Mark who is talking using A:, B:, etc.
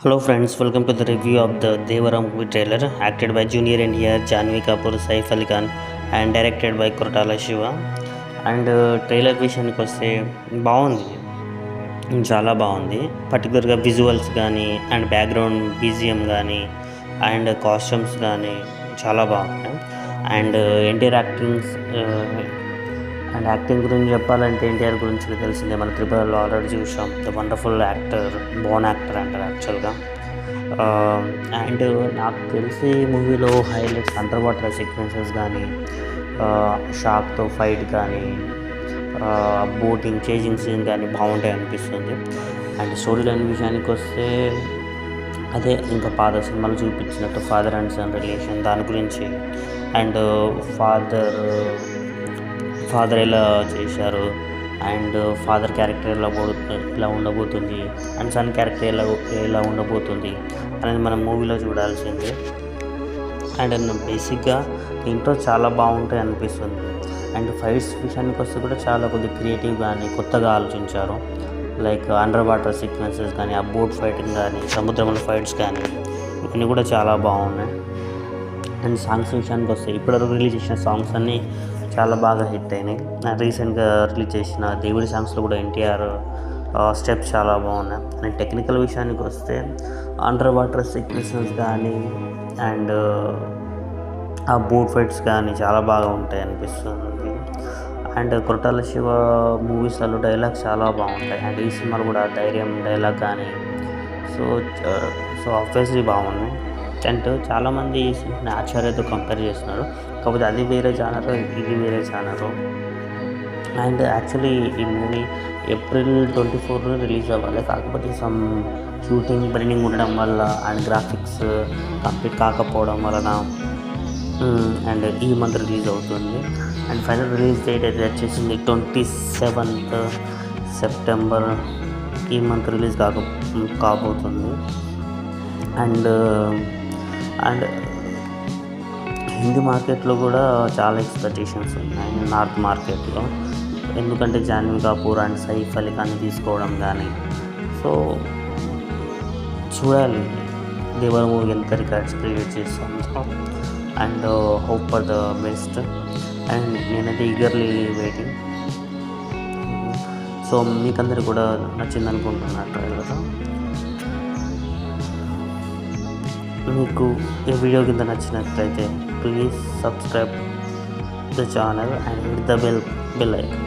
A: Hello friends, welcome to the review of the Devara movie trailer acted by Junior NTR, Janvi Kapoor, Saif Ali Khan and directed by Koratala Shiva. And trailer విషయానికి వస్తే బాగుంది, చాలా బాగుంది. పర్టికులర్గా visuals కానీ and background BGM కానీ and costumes కానీ చాలా బాగున్నాయి. అండ్ ఎన్టీఆర్ యాక్టింగ్ గురించి చెప్పాలంటే ఎన్టీఆర్ గురించి తెలిసిందే, మన త్రిపురలో ఆల్రెడీ చూసాం. The wonderful actor, Born actor అంటారు యాక్చువల్గా. అండ్ నాకు తెలిసి మూవీలో హైలైట్స్ అండర్ వాటర్ సీక్వెన్సెస్ కానీ, షాక్తో ఫైట్ కానీ, బోటింగ్ చేజింగ్ సీన్ కానీ బాగుంటాయి అనిపిస్తుంది. అండ్ స్టోరీ లైన్ విషయానికి వస్తే అదే ఇంకా పాత సినిమాలు చూపించినట్టు ఫాదర్ అండ్ సన్ రిలేషన్ దాని గురించి, అండ్ ఫాదర్ ఎలా చేశారు, అండ్ ఫాదర్ క్యారెక్టర్ ఎలా ఉండబోతుంది, అండ్ సన్ క్యారెక్టర్ ఎలా ఉండబోతుంది అనేది మనం మూవీలో చూడాల్సిందే. అండ్ బేసిక్గా ఇంట్లో చాలా బాగుంటాయి అనిపిస్తుంది. అండ్ ఫైట్స్ విషయానికి వస్తే కూడా చాలా కొద్దిగా క్రియేటివ్ కానీ కొత్తగా ఆలోచించారు. లైక్ అండర్ వాటర్ సీక్వెన్సెస్ కానీ, ఆ బోట్ ఫైటింగ్ కానీ, సముద్రంలో ఫైట్స్ కానీ, ఇవన్నీ కూడా చాలా బాగున్నాయి. అండ్ సాంగ్స్ విషయానికి వస్తే ఇప్పటివరకు రిలీజ్ చేసిన సాంగ్స్ అన్నీ చాలా బాగా హిట్ అయినాయి. రీసెంట్గా రిలీజ్ చేసిన దేవుడి సాంగ్స్లో కూడా ఎన్టీఆర్ స్టెప్స్ చాలా బాగున్నాయి. అండ్ టెక్నికల్ విషయానికి వస్తే అండర్ వాటర్ సీక్వెన్సెస్ కానీ అండ్ ఆ బోట్ ఫైట్స్ కానీ చాలా బాగా ఉంటాయి అనిపిస్తుంది. అండ్ కొరటాల శివ మూవీస్లలో డైలాగ్స్ చాలా బాగుంటాయి. అండ్ ఈ సినిమాలు కూడా ధైర్యం డైలాగ్ కానీ సో ఆబ్వియస్లీ బాగున్నాయి. అండ్ చాలామంది ఈ సినిమాని ఆచార్యతో కంపేర్ చేస్తున్నారు, కాకపోతే అది వేరే జానరు, ఇది వేరే జానరు. అండ్ యాక్చువల్లీ ఈ మూవీ ఏప్రిల్ 24 రిలీజ్ అవ్వాలి, కాకపోతే సమ్ షూటింగ్ పెండింగ్ ఉండడం వల్ల అండ్ గ్రాఫిక్స్ కంప్లీట్ కాకపోవడం వలన అండ్ ఈ మంత్ రిలీజ్ అవుతుంది. అండ్ ఫైనల్ రిలీజ్ డేట్ అయితే వచ్చేసింది 27th సెప్టెంబర్. ఈ మంత్ రిలీజ్ కాబోతుంది. అండ్ హిందీ మార్కెట్లో కూడా చాలా ఎక్స్పెక్టేషన్స్ ఉన్నాయి నార్త్ మార్కెట్లో, ఎందుకంటే జాన్వీ కపూర్ అండ్ సైఫ్ అలీ ఖాన్ తీసుకోవడం కానీ. సో చూడాలి దేవర మూవీ ఎంత రికార్డ్స్ క్రియేట్ చేస్తుందో. And hope for the best. And నేనైతే ఈగర్లీ వెయిటింగ్. సో మీకందరికి కూడా నచ్చింది అనుకుంటున్నా ట్రైలర్. మీకు ఈ వీడియో కింద నచ్చినట్లయితే please subscribe the channel and hit the bell icon.